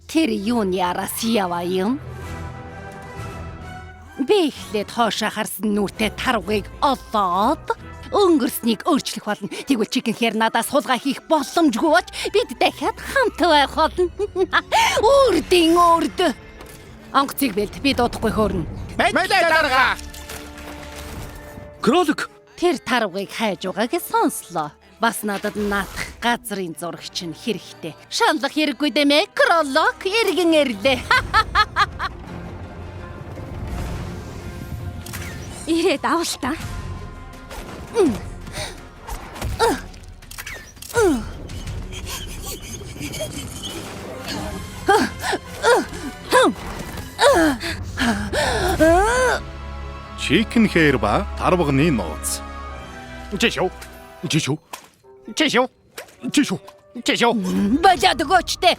Тэр юуны араас яваа юм? Би эхлээд хоошоо харсан нүртэй тарвыг олоод өнгөрснийг өөрчлөх болно. Тэгвэл чикен хэр надаас хулгай хийх боломжгүй болж бид дахиад хамт байх болно. Үрдийн үрд. Онгоцыг бэлд би дуудахгүй хөөрнө. Мэдээ дарга. Кролик. Тэр тарвыг хайж байгаагээ сонслоо. Бас надад наатах газрын зурагч нь хэрэгтэй. Шаналх хэрэггүй дэмэ. Кролик эргэн ирлээ. Ирээд авалтаа. Чикен хэр ба тарвганы нууц. Жишүү. Жишүү. Жишүү. Жишүү. Жишүү. Болоод өгөөчтэй.